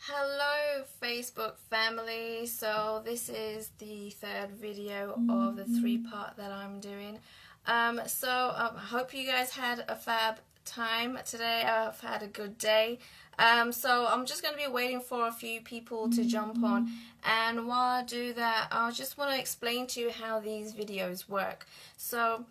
Hello Facebook family, so this is the third video of the three-part that I'm doing. I hope you guys had a fab time today. I've had a good day. So I'm just going to be waiting for a few people to jump on, and while I do that, I just want to explain to you how these videos work. So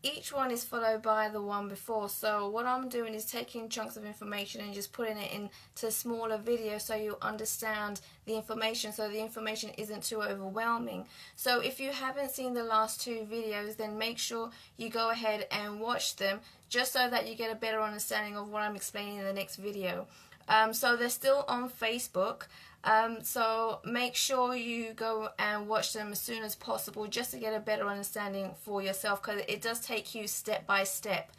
each one is followed by the one before. So what I'm doing is taking chunks of information and just putting it into smaller videos so you understand the information, so the information isn't too overwhelming. So if you haven't seen the last two videos, then make sure you go ahead and watch them just so that you get a better understanding of what I'm explaining in the next video. So they're still on Facebook. So make sure you go and watch them as soon as possible just to get a better understanding for yourself, because it does take you step by step.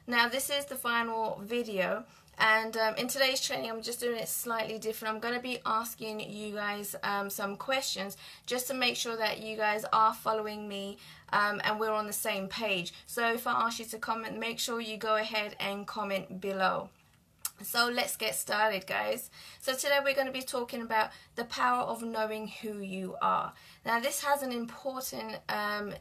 Now this is the final video, and in today's training I'm just doing it slightly different. I'm going to be asking you guys some questions just to make sure that you guys are following me and we're on the same page. So if I ask you to comment, make sure you go ahead and comment below. So let's get started, guys. So today we're going to be talking about the power of knowing who you are. Now this has an important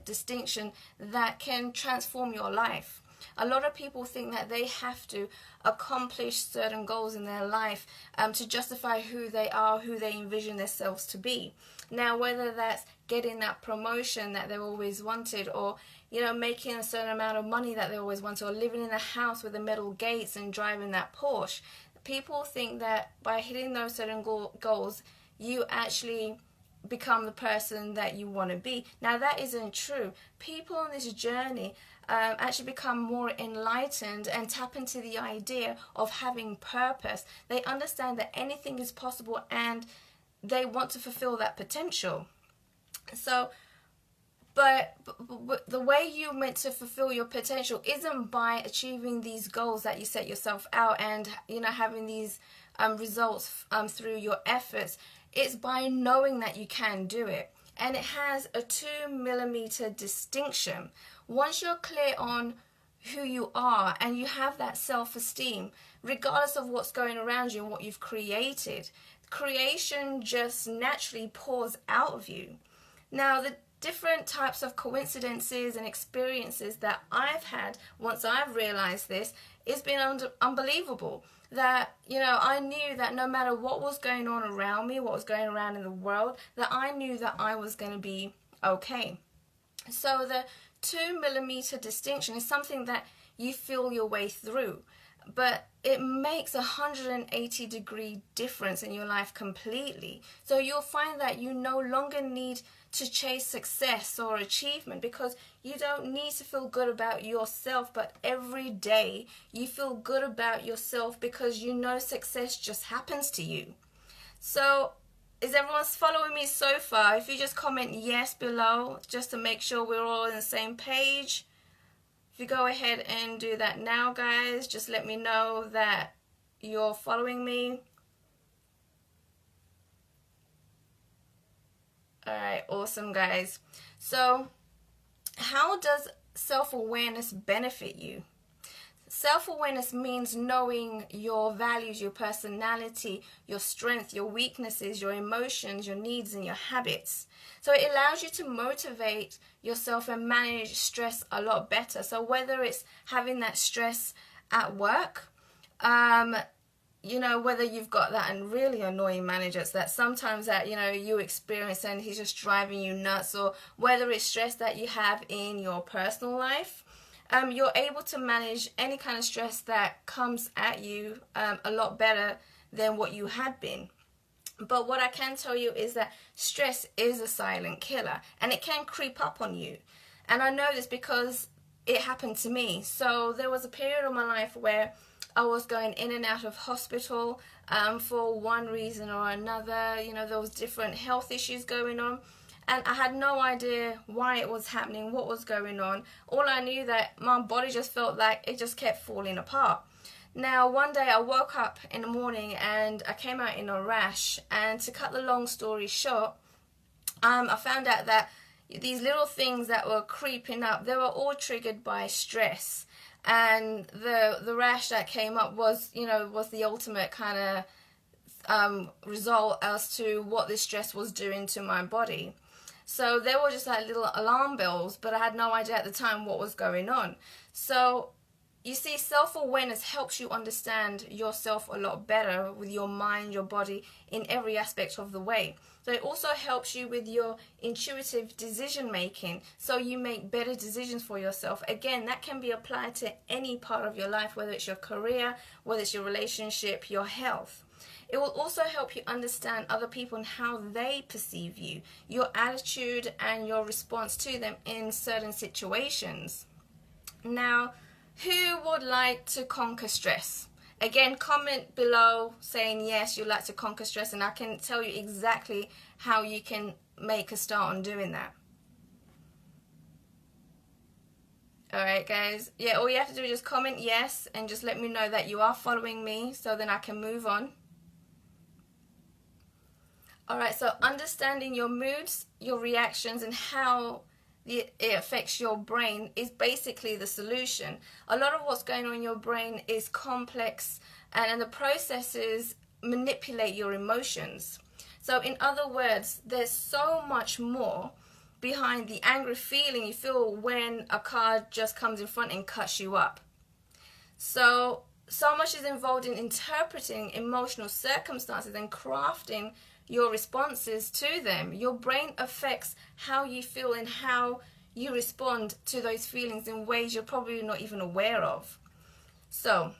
distinction that can transform your life. A lot of people think that they have to accomplish certain goals in their life to justify who they are, who they envision themselves to be. Now, whether that's getting that promotion that they always wanted, or making a certain amount of money that they always wanted, or living in a house with the metal gates and driving that Porsche, people think that by hitting those certain goals, you actually become the person that you want to be. Now that isn't true. People on this journey actually become more enlightened and tap into the idea of having purpose. They understand that anything is possible and they want to fulfill that potential. So but the way you're meant to fulfill your potential isn't by achieving these goals that you set yourself out and having these results through your efforts. It's by knowing that you can do it. And it has a 2mm distinction. Once you're clear on who you are and you have that self-esteem, regardless of what's going around you and what you've created, creation just naturally pours out of you. Now, the different types of coincidences and experiences that I've had once I've realized this, it's been unbelievable. That I knew that no matter what was going on around me, what was going around in the world, that I knew that I was going to be okay. So the 2mm distinction is something that you feel your way through, but it makes a 180-degree difference in your life completely. So you'll find that you no longer need to chase success or achievement, because you don't need to feel good about yourself, but every day you feel good about yourself because success just happens to you. So is everyone following me so far? If you just comment yes below just to make sure we're all on the same page. If you go ahead and do that now, guys, just let me know that you're following me. Alright, awesome, guys. So how does self-awareness benefit you? Self-awareness means knowing your values, your personality, your strength, your weaknesses, your emotions, your needs, and your habits. So it allows you to motivate yourself and manage stress a lot better. So whether it's having that stress at work, whether you've got that really annoying manager that sometimes that you experience and he's just driving you nuts, or whether it's stress that you have in your personal life, you're able to manage any kind of stress that comes at you a lot better than what you had been. But what I can tell you is that stress is a silent killer, and it can creep up on you. And I know this because it happened to me. So there was a period of my life where I was going in and out of hospital for one reason or another. There was different health issues going on, and I had no idea why it was happening, what was going on. All I knew that my body just felt like it just kept falling apart. Now, one day I woke up in the morning and I came out in a rash, and to cut the long story short, I found out that these little things that were creeping up, they were all triggered by stress. And the rash that came up was, was the ultimate kind of result as to what this stress was doing to my body. So they were just like little alarm bells, but I had no idea at the time what was going on. So you see, self-awareness helps you understand yourself a lot better with your mind, your body, in every aspect of the way. So it also helps you with your intuitive decision making, so you make better decisions for yourself. Again, that can be applied to any part of your life, whether it's your career, whether it's your relationship, your health. It will also help you understand other people and how they perceive you, your attitude and your response to them in certain situations. Now, who would like to conquer stress? Again, comment below saying yes, you'd like to conquer stress, and I can tell you exactly how you can make a start on doing that. Alright guys, yeah, all you have to do is just comment yes and just let me know that you are following me, so then I can move on. Alright, so understanding your moods, your reactions, and how it affects your brain is basically the solution. A lot of what's going on in your brain is complex, and the processes manipulate your emotions. So in other words, there's so much more behind the angry feeling you feel when a car just comes in front and cuts you up. So much is involved in interpreting emotional circumstances and crafting your responses to them. Your brain affects how you feel and how you respond to those feelings in ways you're probably not even aware of. So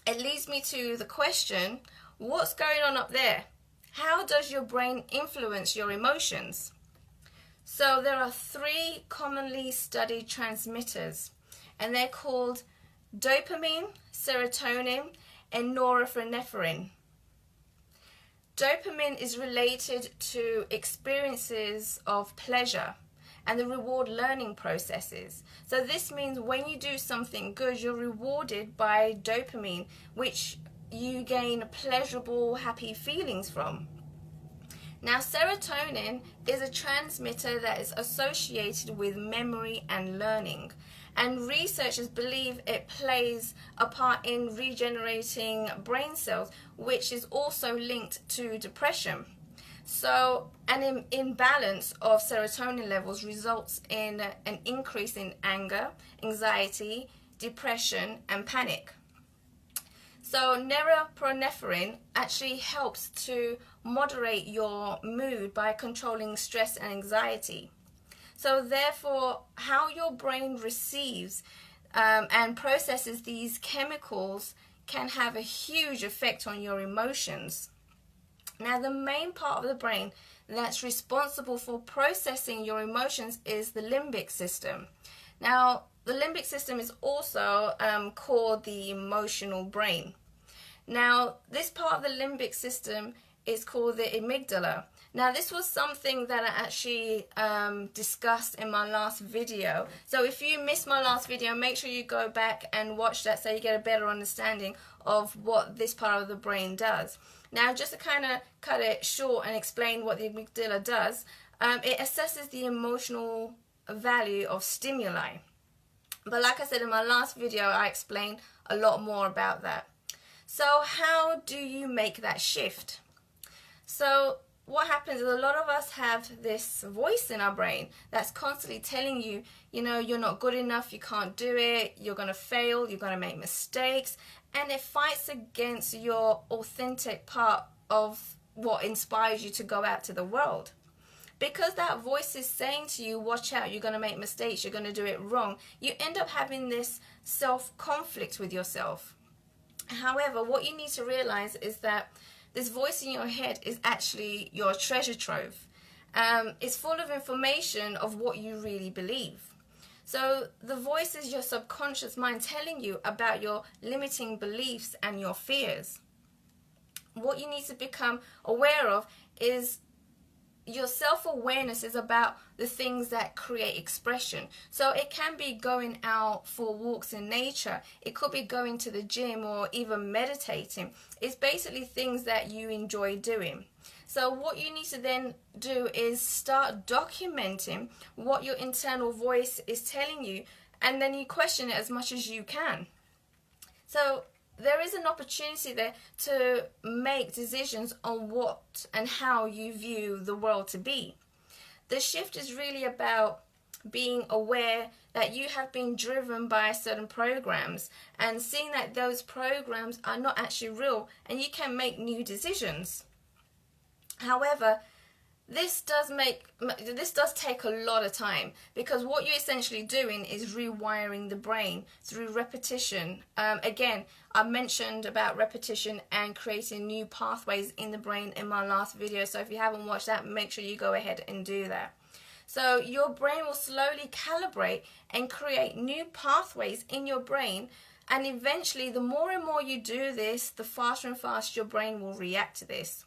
it leads me to the question, what's going on up there? How does your brain influence your emotions? So there are 3 commonly studied transmitters, and they're called dopamine, serotonin, and norepinephrine. Dopamine is related to experiences of pleasure and the reward learning processes. So this means when you do something good, you're rewarded by dopamine, which you gain pleasurable, happy feelings from. Now, serotonin is a transmitter that is associated with memory and learning. And researchers believe it plays a part in regenerating brain cells, which is also linked to depression. So an imbalance of serotonin levels results in an increase in anger, anxiety, depression, and panic. So norepinephrine actually helps to moderate your mood by controlling stress and anxiety. So therefore, how your brain receives and processes these chemicals can have a huge effect on your emotions. Now, the main part of the brain that's responsible for processing your emotions is the limbic system. Now, the limbic system is also called the emotional brain. Now, this part of the limbic system is called the amygdala. Now, this was something that I actually discussed in my last video. So if you missed my last video, make sure you go back and watch that so you get a better understanding of what this part of the brain does. Now, just to kind of cut it short and explain what the amygdala does, it assesses the emotional value of stimuli. But like I said in my last video, I explained a lot more about that. So how do you make that shift? So what happens is a lot of us have this voice in our brain that's constantly telling you, you know, you're not good enough, you can't do it, you're going to fail, you're going to make mistakes, and it fights against your authentic part of what inspires you to go out to the world. Because that voice is saying to you, watch out, you're going to make mistakes, you're going to do it wrong, you end up having this self-conflict with yourself. However, what you need to realize is that this voice in your head is actually your treasure trove. It's full of information of what you really believe. So the voice is your subconscious mind telling you about your limiting beliefs and your fears. What you need to become aware of is your self-awareness is about the things that create expression. So it can be going out for walks in nature. It could be going to the gym or even meditating. It's basically things that you enjoy doing. So what you need to then do is start documenting what your internal voice is telling you, and then you question it as much as you can. So there is an opportunity there to make decisions on what and how you view the world to be. The shift is really about being aware that you have been driven by certain programs and seeing that those programs are not actually real, and you can make new decisions. However, this does take a lot of time, because what you're essentially doing is rewiring the brain through repetition. Again, I mentioned about repetition and creating new pathways in the brain in my last video, so if you haven't watched that, make sure you go ahead and do that. So your brain will slowly calibrate and create new pathways in your brain, and eventually the more and more you do this, the faster and faster your brain will react to this.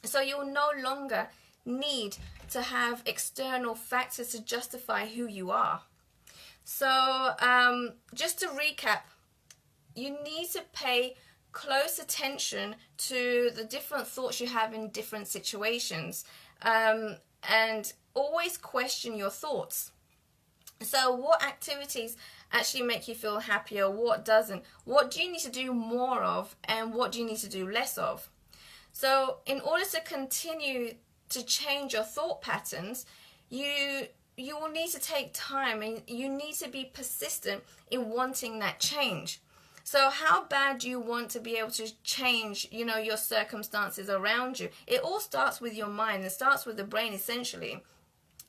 So you'll no longer need to have external factors to justify who you are. So just to recap, you need to pay close attention to the different thoughts you have in different situations, and always question your thoughts. So what activities actually make you feel happier, what doesn't? What do you need to do more of, and what do you need to do less of? So in order to continue to change your thought patterns, you will need to take time, and you need to be persistent in wanting that change. So how bad do you want to be able to change, your circumstances around you? It all starts with your mind. It starts with the brain, essentially.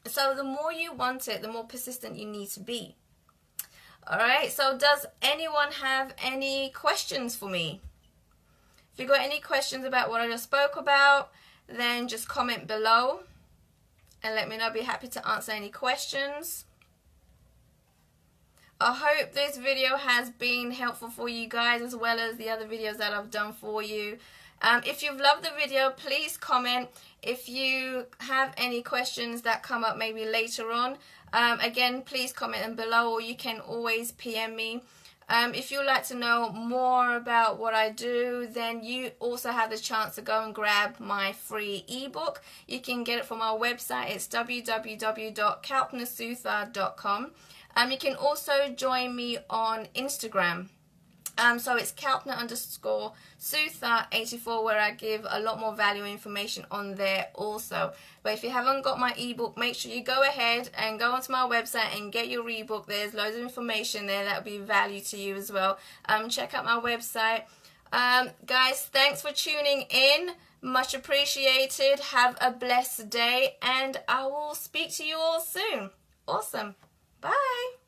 So the more you want it, the more persistent you need to be. All right, so does anyone have any questions for me? If you've got any questions about what I just spoke about, then just comment below and let me know. I'll be happy to answer any questions. I hope this video has been helpful for you guys, as well as the other videos that I've done for you. If you've loved the video, please comment. If you have any questions that come up maybe later on, again, please comment them below, or you can always PM me. If you'd like to know more about what I do, then you also have the chance to go and grab my free ebook. You can get it from our website. It's www.kalpnasuthar.com. You can also join me on Instagram. So it's Kalpna_Suthar84, where I give a lot more value information on there also. But if you haven't got my ebook, make sure you go ahead and go onto my website and get your ebook. There's loads of information there that will be value to you as well. Check out my website. Guys, thanks for tuning in. Much appreciated. Have a blessed day, and I will speak to you all soon. Awesome. Bye.